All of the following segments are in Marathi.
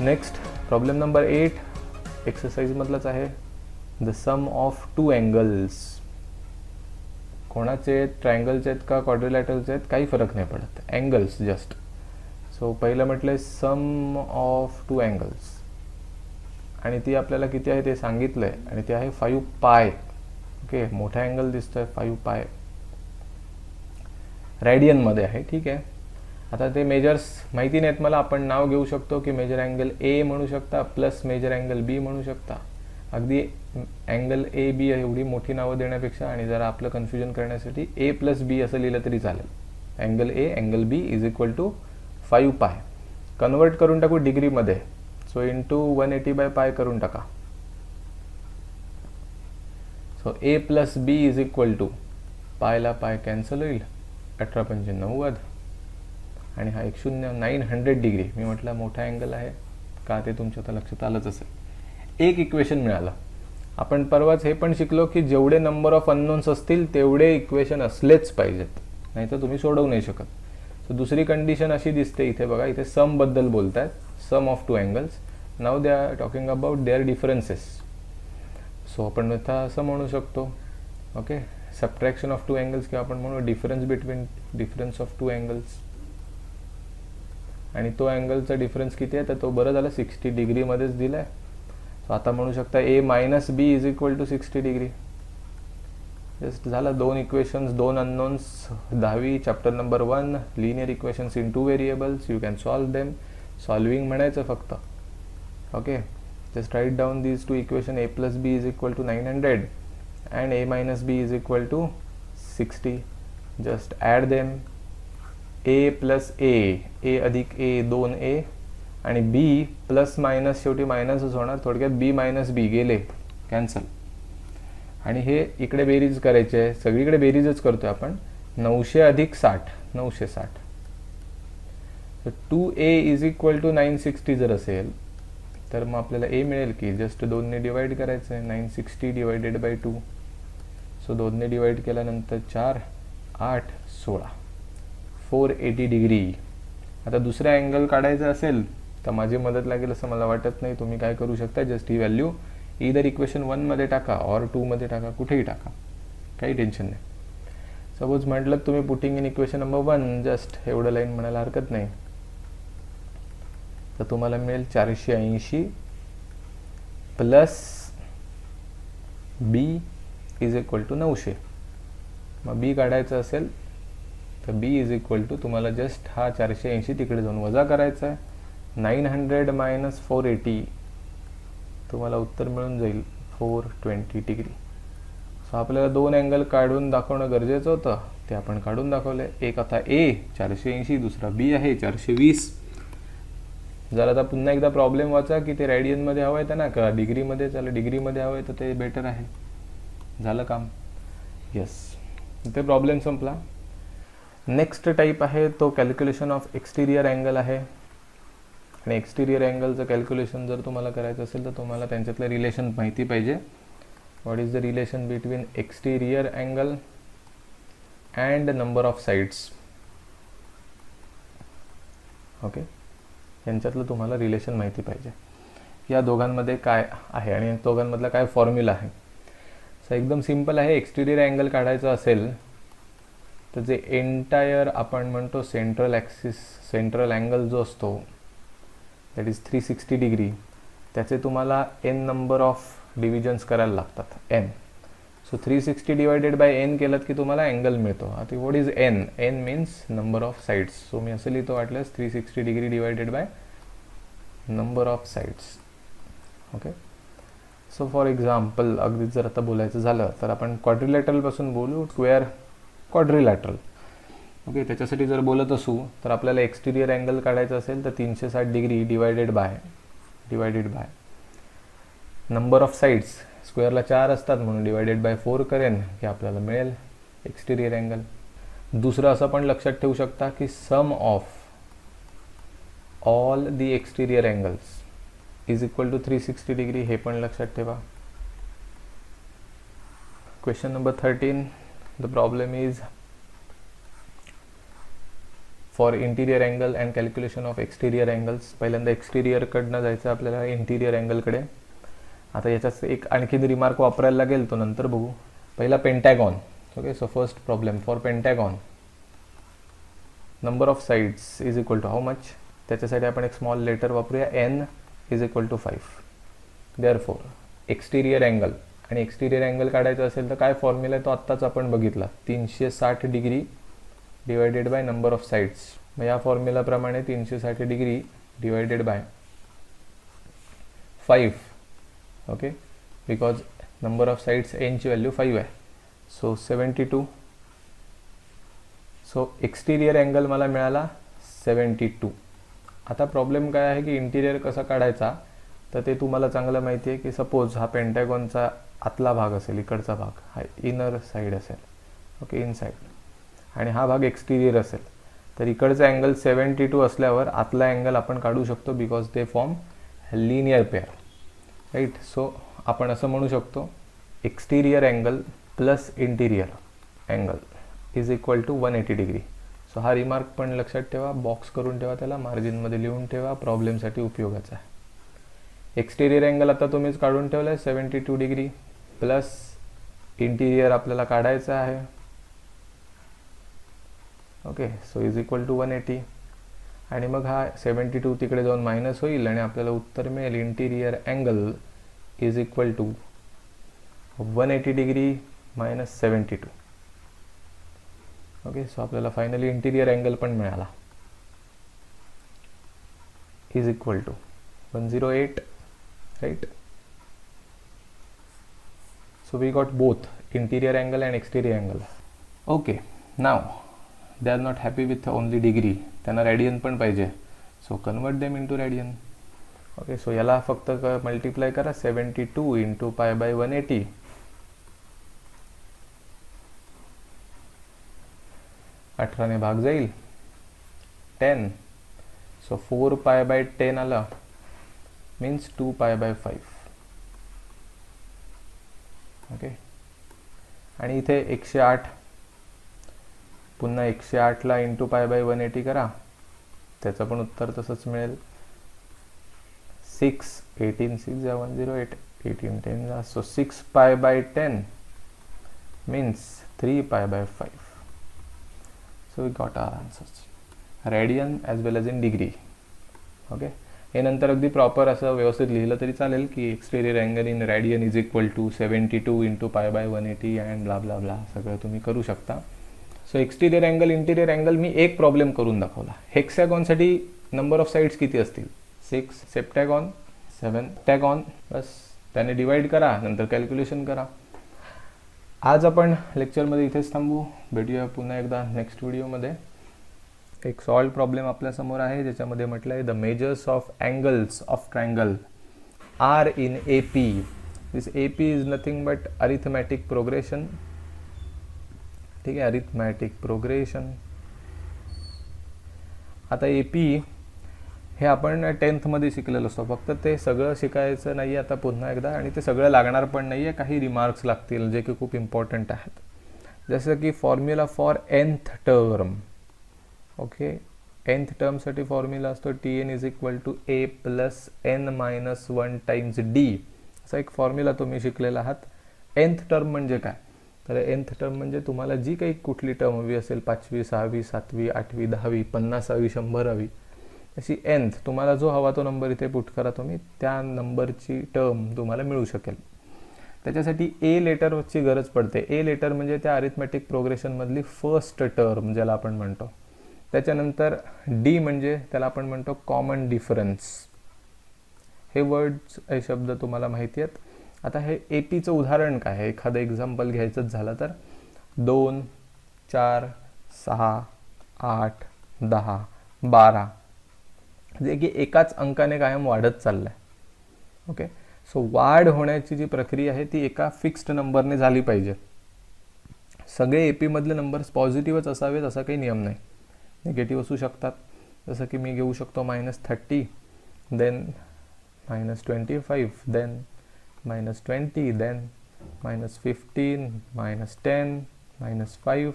नेक्स्ट प्रॉब्लेम नंबर 8 एक्सरसाइज मधलाच आहे. The sum of two angles. कोणाचे आहेत, ट्रायंगलचे आहेत का क्वाड्रिलॅटरलचे आहेत, काही फरक नाही पडत, अँगल्स जस्ट. सो पहिलं म्हटलंय सम ऑफ टू अँगल्स आणि ती आपल्याला किती आहे ते सांगितलंय आणि ते आहे 5 पाय. ओके, मोठा अँगल दिसतोय 5 पाय, रेडियनमध्ये आहे. ठीक आहे, आता ते मेजर्स माहिती नाहीत मला, आपण नाव घेऊ शकतो की मेजर अँगल ए म्हणू शकता प्लस मेजर अँगल बी म्हणू शकता. अगदी अँगल ए बी एवढी मोठी नावं देण्यापेक्षा आणि जरा आपलं कन्फ्युजन करण्यासाठी ए प्लस बी असं लिहिलं तरी चालेल. Angle A angle B is equal to 5 pi. Convert करून टाकू डिग्रीमध्ये. सो इंटू 180 बाय पाय करून टाका. So A plus B is equal to पायला पाय कॅन्सल होईल, 18 पंचे 90 आणि हा एक 900 डिग्री. मी म्हटलं मोठा अँगल आहे का ते तुमच्या आता लक्षात आलंच असेल. एक इक्वेशन मिळालं. आपण परवाच हे पण शिकलो की जेवढे नंबर ऑफ अननोन्स असतील तेवढे इक्वेशन असलेच पाहिजेत, नाही तर तुम्ही सोडवू नाही शकत. सो दुसरी कंडिशन अशी दिसते इथे बघा, इथे सम बद्दल बोलतायत, sum of two angles. Now they are talking about their differences. So आपण आता असं म्हणू शकतो, okay, subtraction of two angles किंवा आपण म्हणू डिफरन्स ऑफ टू अँगल्स. आणि तो अँगलचा डिफरन्स किती आहे तर तो बरं झालं 60 डिग्रीमध्येच दिला आहे. सो आता म्हणू शकता A minus B is equal to 60 degree. Just झालं. दोन इक्वेशन्स, दोन अननोन्स. 10वी chapter number 1 linear equations in 2 variables. You can solve them. Solving म्हणायचं फक्त. Okay, just write down these two equation. A plus B is equal to 900 and A minus B is equal to 60. Just add them. A plus A अधिक ए 2a आणि बी प्लस मायनस शेवटी मायनसच होणार. थोडक्यात बी मायनस बी गेले कॅन्सल. आणि हे इकडे बेरीज करायची आहे, सगळीकडे बेरीजच करतोय आपण. 900 अधिक 60 960. 2a इज इक्वल टू 960 जर असेल तर मग आपल्याला ए मिळेल की जस्ट 2 ने डिवाइड करायचं आहे. 960 डिवायडेड बाय 2. सो 2 ने डिवाइड केल्यानंतर 4 8 16 480 डिग्री. आता दुसरा अँगल काढायचा असेल तर माझी मदत लागेल असं मला वाटत नाही. तुम्ही काय करू शकता, जस्ट ही व्हॅल्यू इधर इक्वेशन 1 मध्ये टाका ऑर 2 मध्ये टाका, कुठेही टाका, काही टेन्शन नाही. सपोज म्हटलं तुम्ही putting in equation number 1 just एवढं लाईन म्हणायला हरकत नाही, तर तुम्हाला मिळेल 480 plus B is equal to 900. मग बी काढायचं असेल तर बी इज इक्वल टू तुम्हाला जस्ट हा 480 तिकडे जाऊन वजा करायचा आहे. 900 मायनस 480 तुम्हाला उत्तर मिळून जाईल 420 डिग्री. सो आपल्याला दोन अँगल काढून दाखवणं गरजेचं होतं, ते आपण काढून दाखवले. एक आता ए 480, दुसरा बी आहे 420. जर आता पुन्हा एकदा प्रॉब्लेम वाचा की ते रेडियनमध्ये हवं आहे ना का डिग्रीमध्ये, चालेल डिग्रीमध्ये हवं आहे तर ते बेटर आहे. झालं काम. येस, इथे प्रॉब्लेम संपला. नेक्स्ट टाईप आहे तो कॅल्क्युलेशन ऑफ एक्सटिरियर अँगल आहे. आणि एक्सटिरियर अँगलचं कॅल्क्युलेशन जर तुम्हाला करायचं असेल तर तुम्हाला त्यांच्यातलं रिलेशन माहिती पाहिजे. What is the relation between exterior angle and number of sides. Okay, यांच्यातलं तुम्हाला रिलेशन माहिती पाहिजे. या दोघांमध्ये काय आहे आणि दोघांमधला काय फॉर्म्युला आहे. सो एकदम सिंपल आहे. एक्सटिरियर अँगल काढायचा असेल तर जे एंटायर आपण म्हणतो सेंट्रल ॲक्सिस, सेंट्रल अँगल जो असतो दॅट इज 360 डिग्री, त्याचे तुम्हाला n नंबर ऑफ डिव्हिजन्स करायला लागतात, n. So 360 divided by n केलं की तुम्हाला अँगल मिळतो. आता what is n? n means number of sides. So मी असं लिहितो वाटल्यास 360 degree divided by number of sides. Okay, so for example अगदी जर आता बोलायचं झालं तर आपण क्वाड्रिलॅटरलपासून बोलू, स्क्वेअर क्वाड्रिलॅटरल. ओके, त्याच्यासाठी जर बोलत असू तर आपल्याला एक्सटिरियर अँगल काढायचं असेल तर 360 degree divided by number of sides. स्क्वेअरला 4 असतात म्हणून डिवायडेड बाय 4 करेन की आपल्याला मिळेल एक्सटिरियर अँगल. दुसरं असं पण लक्षात ठेवू शकता की sum of all the exterior angles is equal to 360 degree. हे पण लक्षात ठेवा. Question number 13. The problem is for interior angle and calculation of exterior angles. पहिल्यांदा एक्सटिरियरकडनं जायचं आपल्याला इंटिरियर अँगलकडे. आता याच्यात एक आणखीन रिमार्क वापरायला लागेल, तो नंतर बघू. पहिला pentagon. Okay, so first problem for pentagon, number of sides is equal to how much. त्याच्यासाठी आपण एक स्मॉल लेटर वापरूया, n is equal to 5. Therefore exterior angle, आणि एक्सटिरियर अँगल काढायचा असेल तर काय फॉर्म्युला आहे तो आत्ताच आपण बघितला, 360 degree divided by number of sides. मग या फॉर्म्युलाप्रमाणे 360 degree divided bye 5. Okay, because number of sides n ची व्हॅल्यू 5 आहे. सो 72. सो एक्सटिरियर अँगल मला मिळाला 72. आता प्रॉब्लेम काय आहे की इंटिरियर कसा काढायचा, तर ते तुम्हाला चांगलं माहिती आहे की सपोज हा पेंटॅगॉनचा आतला भाग असेल, इकडचा भाग हा इनर साईड असेल. ओके, इनसाईड, आणि हा भाग एक्सटिरियर असेल, तर इकडचा अँगल 72 असल्यावर आतला अँगल आपण काढू शकतो, because they form linear pair, right. So आपण असं म्हणू शकतो exterior angle plus interior angle is equal to 180 degree. So हा रिमार्क पण लक्षात ठेवा, बॉक्स करून ठेवा, त्याला मार्जिनमध्ये लिहून ठेवा, प्रॉब्लेमसाठी उपयोगाचा आहे. एक्सटिरियर अँगल आता तुम्हीच काढून ठेवला आहे 72 डिग्री, प्लस इंटिरियर आपल्याला काढायचं आहे. Okay, so is equal to 180. आणि मग हा 72 तिकडे जाऊन मायनस होईल आणि आपल्याला उत्तर मिळेल interior angle is equal to 180 degree minus 72. Okay, so आपल्याला फायनली इंटिरियर अँगल पण मिळाला, is equal to 108, right. So we got both interior angle and exterior angle. Okay, now they are not happy with only degree, त्यांना radian पण पाहिजे. So convert them into radian. Okay, so याला फक्त मल्टिप्लाय करा 72 into pi by 180. अठराने भाग जाईल 10. So 4 pi by 10 आला, means 2 pi by 5. ओके, आणि इथे 108, पुन्हा 108 ला इंटू पाय बाय 180 करा, त्याचं पण उत्तर तसंच मिळेल. 6 18 6 108 18 10 जा, so 6 pi by 10 means 3 pi by 5. So we got our answers, radian as well as in degree. Okay, हे नंतर अगदी प्रॉपर असं व्यवस्थित लिहिलं तरी चालेल की exterior angle in radian is equal to 72 into pi by 180 and blah blah blah, सगळं तुम्ही करू शकता. So exterior angle interior angle मी एक प्रॉब्लेम करून दाखवला. हेक्सॅगॉनसाठी नंबर ऑफ साइड्स किती असतील? 6. सेप्टॅगॉन 7. टॅगॉन बस, त्याने डिवाइड करा, नंतर कॅल्क्युलेशन करा. आज आपण लेक्चरमध्ये इथेच थांबू, भेटूया पुन्हा एकदा नेक्स्ट व्हिडिओमध्ये. एक सॉल्व प्रॉब्लेम आपल्यासमोर आहे ज्याच्यामध्ये म्हटलं आहे the measures of angles of triangle are in A P. This A P is nothing but arithmetic progression. ठीक आहे, अरिथमॅटिक प्रोग्रेशन. आता ए पी हे आपण 10th मध्ये शिकलेलो असतो, फक्त ते सगळं शिकायचं नाही आता पुन्हा एकदा, आणि ते सगळं लागणार पण नाही आहे. काही रिमार्क्स लागतील जे की खूप इम्पॉर्टंट आहेत, जसं की formula for nth term. Okay, nth टर्मसाठी फॉर्म्युला असतो Tn is equal to a plus n minus 1 times d. असा एक फॉर्म्युला तुम्ही शिकलेला आहात. nth टर्म म्हणजे काय? तर nth टर्म म्हणजे तुम्हाला जी काही कुठली टर्म हवी असेल, 5वी 6वी 7वी 8वी 10वी 50वी 100वी, अशी nth तुम्हाला जो हवा तो नंबर इथे पुट करा तुम्ही, त्या नंबरची टर्म तुम्हाला मिळू शकेल. त्याच्यासाठी ए लेटरची गरज पडते. ए लेटर म्हणजे त्या अरिथमॅटिक प्रोग्रेशनमधली फर्स्ट टर्म ज्याला आपण म्हणतो. त्याच्यानंतर डी म्हणजे त्याला आपण म्हणतो कॉमन डिफरन्स. हे वर्ड्स, हे शब्द तुम्हाला माहिती आहेत. आता हे ए पीचं उदाहरण काय आहे, एखादं एक्झाम्पल घ्यायचंच झालं तर 2 4 6 8 10 12, जे की एकाच अंकाने कायम वाढत चाललंय. ओके, सो वाढ होण्याची जी प्रक्रिया आहे ती एका फिक्स्ड नंबरने झाली पाहिजे. सगळे ए पीमधले नंबर्स पॉझिटिव्हच असावेत असा काही नियम नाही, निगेटिव्ह असू शकतात. जसं की मी घेऊ शकतो -30, then -25, then -20, then -15, -10, -5,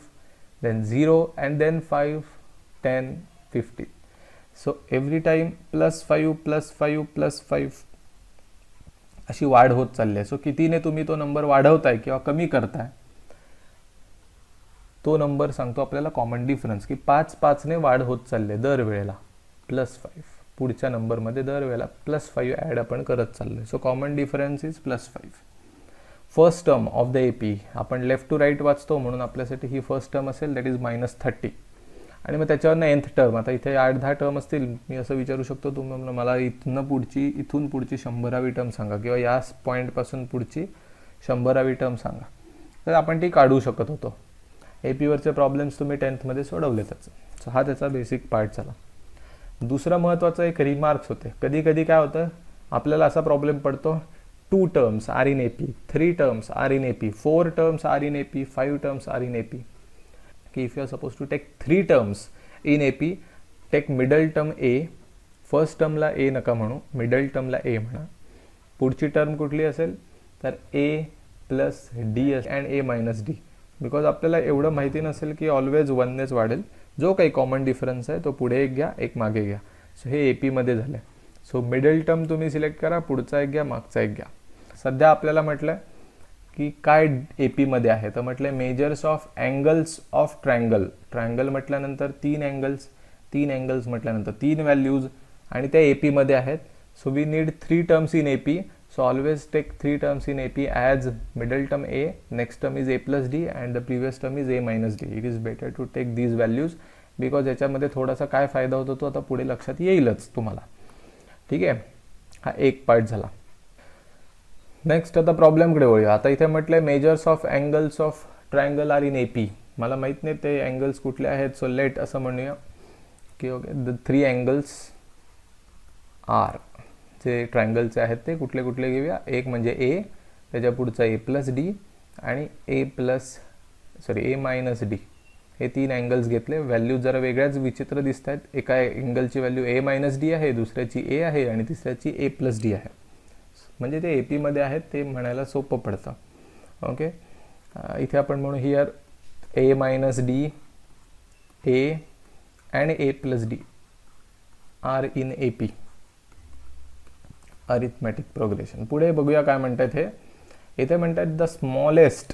then 0 and then 5, 10, 50. So every time +5 +5 +5 अशी वाढ होत चालली आहे. सो कितीने तुम्ही तो नंबर वाढवताय किंवा कमी करताय तो नंबर सांगतो आपल्याला कॉमन डिफरन्स, की 5 ने वाढ होत चालली आहे दरवेळेला. +5 पुढच्या नंबरमध्ये दरवेळेला +5 ॲड आपण करत चाललोय. So common difference is +5. First term of the AP आपण लेफ्ट टू राईट वाचतो म्हणून आपल्यासाठी ही फर्स्ट टर्म असेल, दॅट इज -30. आणि मग त्याच्यावरनं nth टर्म, आता इथे 8-10 टर्म असतील. मी असं विचारू शकतो तुम्हाला, मला इथून पुढची 100वी टर्म सांगा किंवा या पॉईंटपासून पुढची 100वी टर्म सांगा. तर आपण ती काढू शकत होतो. AP वरचे प्रॉब्लेम्स तुम्ही 10th मध्ये सोडवलेतच. सो हा त्याचा बेसिक पार्ट झाला. दुसरा महत्त्वाचा एक रिमार्क्स होते. कधी कधी काय होतं, आपल्याला असा प्रॉब्लेम पडतो, 2 terms are in AP, 3 terms are in AP, 4 terms are in AP, 5 terms are in AP. की if you are suppose to take 3 terms in AP, take middle term A. First टर्मला A नका म्हणू, मिडल टर्मला A म्हणा. पुढची टर्म कुठली असेल तर A + D and A - D. Because आपल्याला एवढं माहिती नसेल की ऑलवेज 1नेच वाढेल. जो काही कॉमन डिफरन्स आहे तो पुढे एक घ्या, एक मागे घ्या. सो हे AP मध्ये झालं. सो मिडल टर्म तुम्ही सिलेक्ट करा, पुढचा एक घ्या, मागचा एक घ्या. सध्या आपल्याला म्हटलं की काय AP मध्ये आहे, तर म्हटलं measures of angles of triangle. Triangle म्हटल्यानंतर 3 अँगल्स म्हटल्यानंतर 3 व्हॅल्यूज आणि त्या AP मध्ये आहेत. So we need 3 terms in AP. So always take 3 terms in AP as middle term A, next term is A + D and the previous term is A - D. It is better to take these values because याच्यामध्ये थोडासा काय फायदा होतो तो आता पुढे लक्षात येईलच तुम्हाला. ठीक आहे, हा एक पार्ट झाला. नेक्स्ट आता प्रॉब्लेमकडे वळूया. आता इथे म्हटलंय measures of angles of triangle R in AP. मला माहित नाही ते अँगल्स कुठले आहेत. सो लेट असं म्हणूया की ओके, द 3 अँगल्स आर, जे ट्रायंगलचे आहेत ते कुठले कुठले घेऊया. एक म्हणजे A, त्याच्या पुढचा A + D आणि A - D. हे 3 अँगल्स घेतले. व्हॅल्यू जरा वेगळ्याच विचित्र दिसत आहेत. एका अँगलची व्हॅल्यू A - D आहे, दुसऱ्याची A आहे आणि तिसऱ्याची A + D आहे. म्हणजे ते AP मध्ये आहेत ते म्हणायला सोपं पडतं. ओके, इथे आपण म्हणू here A - D, A and A + D R in AP. Arithmetic progression. पुढे बघूया काय म्हणतात हे. इथे म्हणतात the smallest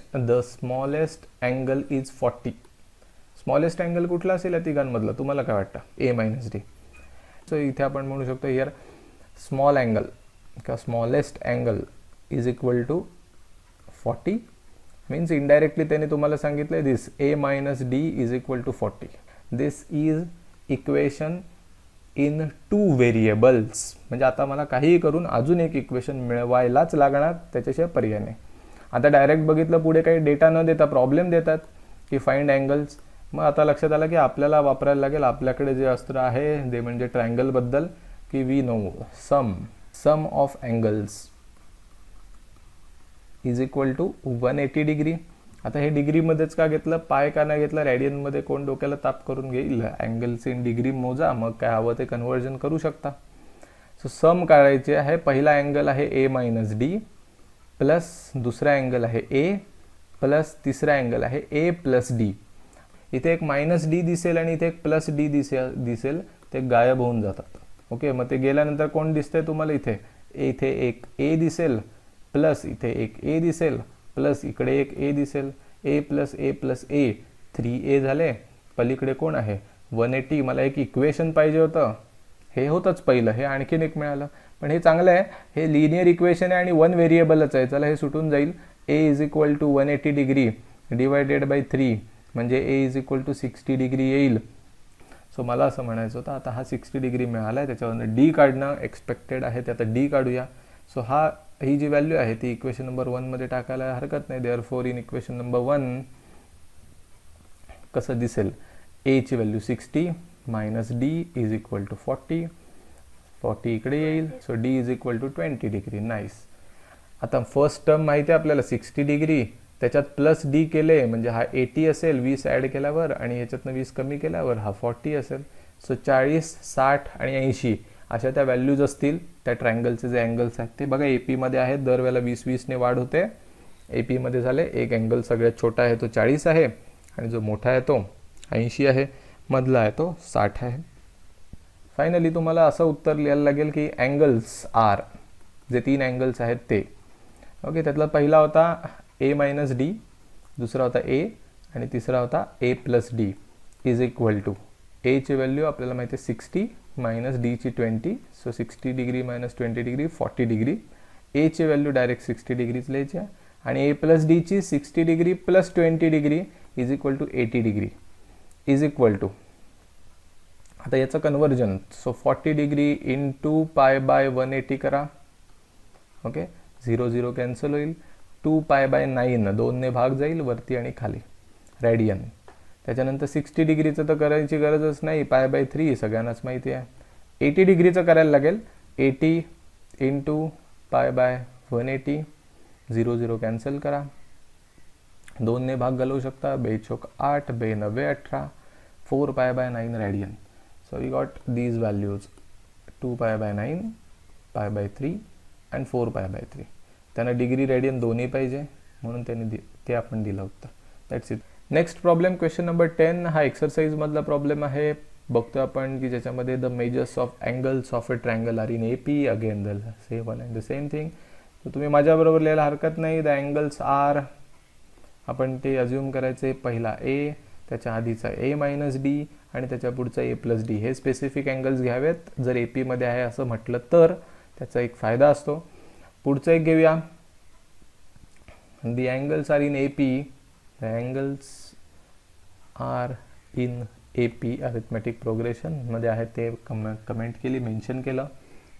angle is 40. Smallest angle कुठला असेल या तिघांमधलं, तुम्हाला काय वाटतं? A - D. सो इथे आपण म्हणू शकतो हिअर स्मॉल अँगल किंवा smallest angle is equal to 40. Means indirectly त्याने तुम्हाला सांगितलं this A - D is equal to 40. This is equation in 2 variables. म्हणजे आता मला काहीही करून अजून एक इक्वेशन मिळवायलाच लागणार, त्याच्याशिवाय पर्याय नाही. आता डायरेक्ट बघितलं पुढे काही डेटा न देता प्रॉब्लेम देतात की फाइंड अँगल्स. मग आता लक्षात आलं की आपल्याला वापरायला लागेल आपल्याकडे जे अस्त्र आहे ते म्हणजे ट्रायंगलबद्दल, की we know sum of angles is equal to 180 degree. आता हे डिग्रीमध्येच का घेतलं, पाय का नाही घेतलं? रॅडियनमध्ये कोण डोक्याला ताप करून घेईल? अँगल्स इन डिग्री मोजा, मग काय हवं ते कन्व्हर्जन करू शकता. सो सम काढायचे आहे. पहिला अँगल आहे A - D प्लस दुसरा अँगल आहे A प्लस तिसरा अँगल आहे A + D. इथे एक -D दिसेल आणि इथे एक +D दिसेल, ते गायब होऊन जातात. ओके, मग ते गेल्यानंतर कोण दिसतंय तुम्हाला? इथे एक A दिसेल प्लस इथे एक A दिसेल प्लस इकडे एक A दिसेल. A + A + A 3A झाले. पलीकडे कोण आहे? 180. मला एक इक्वेशन पाहिजे होतं, हे होतंच पहिलं, हे आणखीन एक मिळालं. पण हे चांगलं आहे, हे लिनियर इक्वेशन आहे आणि 1 व्हेरिएबलच आहे. चला हे सुटून जाईल. A = 180 डिग्री डिवायडेड बाय 3 म्हणजे A = 60 डिग्री येईल. सो मला असं म्हणायचं होतं, आता हा 60 डिग्री मिळाला आहे, त्याच्यावरनं D काढणं एक्सपेक्टेड आहे, ते आता D काढूया. सो ही जी व्हॅल्यू आहे ती इक्वेशन नंबर 1 मध्ये टाकायला हरकत नाही. देअरफॉर इन इक्वेशन नंबर 1 कसं दिसेल? A ची value 60 - D is equal to 40. 40 इकडे येईल. So D is equal to 20 degree. Nice. आता फर्स्ट टर्म माहिती आहे आपल्याला 60 डिग्री, त्याच्यात प्लस D केले म्हणजे हा 80 असेल. 20 ॲड केल्यावर आणि ह्याच्यातनं 20 कमी केल्यावर हा 40 असेल. सो 40, 60 आणि 80 अशा त्या व्हॅल्यूज असतील त्या ट्रायंगलचे जे अँगल्स आहेत ते. बघा AP मध्ये आहेत, दरवेळेला 20 ने वाढ होते. AP मध्ये झाले. एक अँगल सगळ्यात छोटा आहे तो 40 आहे आणि जो मोठा आहे तो 80 आहे. मधला आहे तो 60 आहे. फायनली तुम्हाला असं उत्तर लिहायला लागेल की अँगल्स आर, जे 3 अँगल्स आहेत ते. ओके, त्यातला पहिला होता ए मायनस डी, दुसरा होता ए आणि तिसरा होता A plus D is equal to एची व्हॅल्यू आपल्याला माहिती आहे 60 मायनस डीची 20, सो 60 डिग्री मायनस 20 डिग्री 40 डिग्री. एची व्हॅल्यू डायरेक्ट 60 डिग्रीच लिहायची आहे आणि ए प्लस डीची 60 degree plus 20 degree is equal to 80 degree is equal to, आता याचं conversion, so 40 degree into pi by 180 करा. ओके, 0 0 कॅन्सल होईल. 2 पाय बाय 9 2ने भाग जाईल वरती आणि खाली रेडियन. त्याच्यानंतर 60 डिग्रीचं तर करायची गरजच नाही, पाय बाय 3 सगळ्यांनाच माहिती आहे. 80 डिग्रीचं करायला लागेल, 80 इंटू पाय बाय 180, 0 0 कॅन्सल करा, 2ने भाग घालवू शकता, 2 चौक 8, 2 9 18, 4 pi by 9 radian. So we got these values 2 pi by 9, pi by 3 and 4 pi by 3. त्यांना डिग्री रेडियन दोन्ही पाहिजे म्हणून त्यांनी ते आपण दिलं होतं. That's it. Next problem question number 10. हा एक्सरसाइज मधला प्रॉब्लेम आहे. बघतो आपण की ज्याच्यामध्ये the measures of angles of a triangle R in AP. Again the same one and the same thing. तर तुम्ही माझ्याबरोबर लिहायला हरकत नाही. द अँगल्स आर, आपण ते अज्युम करायचे, पहिला ए, त्याच्या आधीचा ए मायनस डी आणि त्याच्या पुढचा ए प्लस डी. हे स्पेसिफिक अँगल्स घ्यावेत जर AP मध्ये आहे असं म्हटलं तर, त्याचा एक फायदा असतो. पुढचं एक घेऊया. The angles are in AP. The angles are in AP arithmetic progression मध्ये आहे ते कमेंट केली, मेन्शन केलं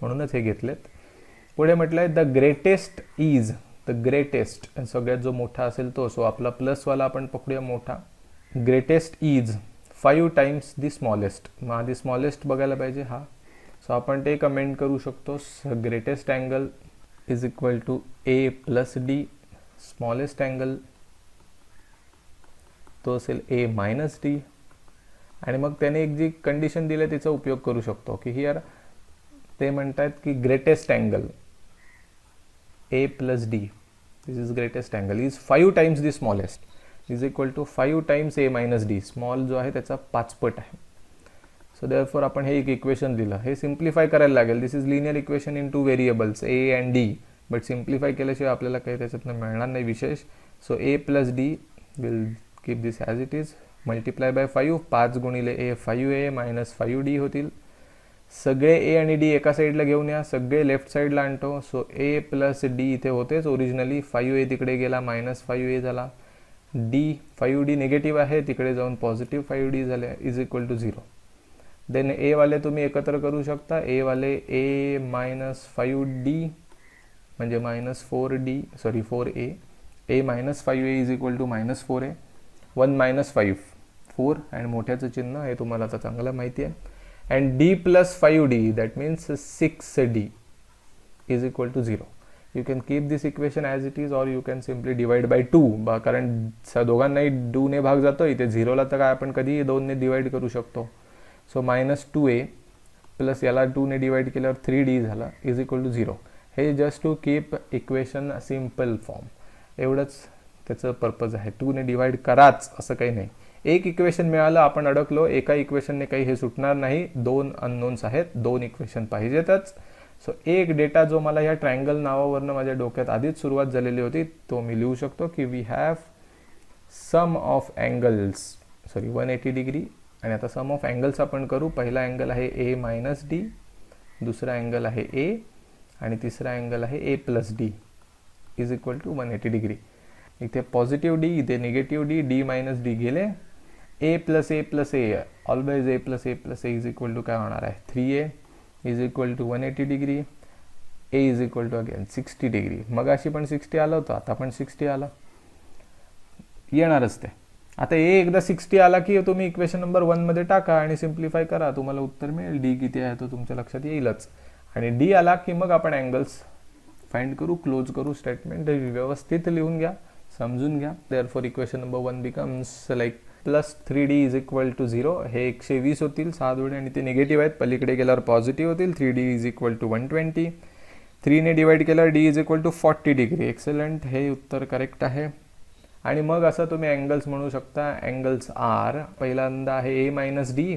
म्हणूनच हे घेतलेत. पुढे म्हटलंय the greatest is, the greatest सगळ्यात जो मोठा असेल तो, सो आपला प्लसवाला आपण पकडूया मोठा. Greatest is 5 times the smallest. मग आधी स्मॉलेस्ट बघायला पाहिजे हा, सो आपण ते कमेंट करू शकतो. Greatest angle is equal to A plus D. Smallest angle तो असेल ए मायनस डी. आणि मग त्याने एक जी कंडिशन दिली त्याचा उपयोग करू शकतो की हिअर ते म्हणतात की greatest angle A plus D, this is greatest angle, is 5 times the smallest is equal to 5 times A minus D. Small जो आहे त्याचा 5 पट आहे. सो देअरफॉर आपण हे एक इक्वेशन दिलं. हे सिम्प्लिफाय करायला लागेल. This is linear equation in 2 variables A and D, but simplify केल्याशिवाय आपल्याला काही त्याच्यातनं मिळणार नाही विशेष. So A plus D will keep this as it is, multiply by 5, 5 गुणिले ए 5a मायनस 5d होतील. सगळे ए आणि डी एका साईडला घेऊन या, सगळे लेफ्ट साईडला आणतो. सो ए प्लस डी इथे होतेच ओरिजिनली, 5a तिकडे गेला मायनस 5a झाला. डी 5d निगेटिव्ह आहे, तिकडे जाऊन पॉझिटिव्ह 5d झाले, इज इक्वल टू 0. देन ए वाले तुम्ही एकत्र करू शकता. ए वाले ए मायनस 5d म्हणजे minus 4d, sorry 4a. A minus 5a is equal to minus 4a. 1 minus 5 4 and मोठ्याचं चिन्ह हे तुम्हाला आता चांगलं माहिती आहे. And D plus 5d that means 6d is equal to 0. You can keep this equation as it is or you can simply divide by 2, कारण दोघांनाही 2 ने भाग जातो. इथे 0ला तर काय आपण कधी 2 ने डिवाइड करू शकतो. सो मायनस 2a प्लस याला 2 ने डिवाइड केल्यावर 3d झाला इज इक्वल टू 0. हे just to keep equation simple form, एवढंच त्याचं पर्पज आहे. 2 ने डिवाइड कराच असं काही नाही. एक इक्वेशन मिळालं, आपण अडकलो, एका इक्वेशनने काही हे सुटणार नाही. 2 अननोन्स आहेत, 2 इक्वेशन पाहिजेतच. सो एक डेटा जो मला या ट्रायंगल नावावरनं माझ्या डोक्यात आधीच सुरुवात झालेली होती तो मी लिहू शकतो की we have sum of angles, sorry 180 degree. आणि आता सम ऑफ अँगल्स आपण करू. पहिला अँगल आहे ए मायनस डी, दुसरा अँगल आहे ए आणि तिसरा अँगल आहे A plus D is equal to 180 degree. इथे पॉझिटिव्ह डी, इथे negative D, D minus D गेले. A plus A, always A plus A is equal to काय होणार आहे 3a is equal to 180 degree. A is equal to again 60 degree. मग अशी पण 60 आलं होतं, आता पण 60 आला, येणारच ते. आता ए एकदा 60 आला की तुम्ही इक्वेशन नंबर 1 मध्ये टाका आणि सिम्प्लिफाय करा, तुम्हाला उत्तर मिळेल. डी किती आहे तो तुमच्या लक्षात येईलच. आणि डी आला की मग आपण अँगल्स फाइंड करू, क्लोज करू. स्टेटमेंट व्यवस्थित लिहून घ्या, समजून घ्या. Therefore equation number 1 becomes like plus 3d is equal to 0. हे 120 होतील 6 जोडे आणि ते निगेटिव्ह आहेत, पलीकडे गेल्यावर पॉझिटिव्ह होतील. 3d is equal to 120. 3 ने डिवाइड केल्यावर d is equal to 40 degree. Excellent, हे उत्तर करेक्ट आहे. आणि मग असं तुम्ही अँगल्स म्हणू शकता. अँगल्स आर पहिल्यांदा आहे ए मायनस डी.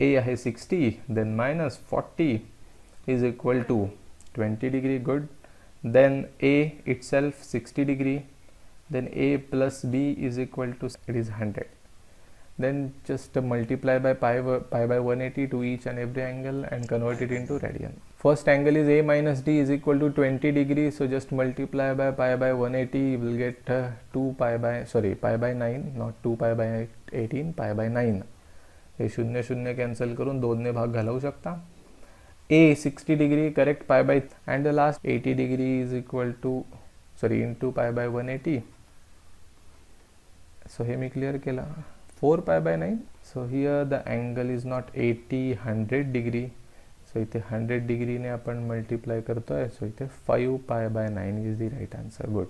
ए आहे 60, then minus 40 is equal to 20 degree. Good. Then A itself 60 degree. Then a plus b is equal to, it is 100. Then just multiply by pi by 180 to each and every angle and convert it into radian. First angle is a minus d is equal to 20 degree, so just multiply by pi by 180. You will get pi by 9, not 2 pi by 18, pi by 9. हे शून्य शून्य कॅन्सल करून 2 ने भाग घालवू शकता. a 60 degree, correct, pi by, and the last 80 degree is equal to, into pi by 180. So हे मी क्लिअर केला. 4 pi by 9. So here the angle is not 80, 100 degree. So इथे 100 degree ने आपण मल्टिप्लाय करतोय. So इथे 5 pi by 9 is the right answer. Good.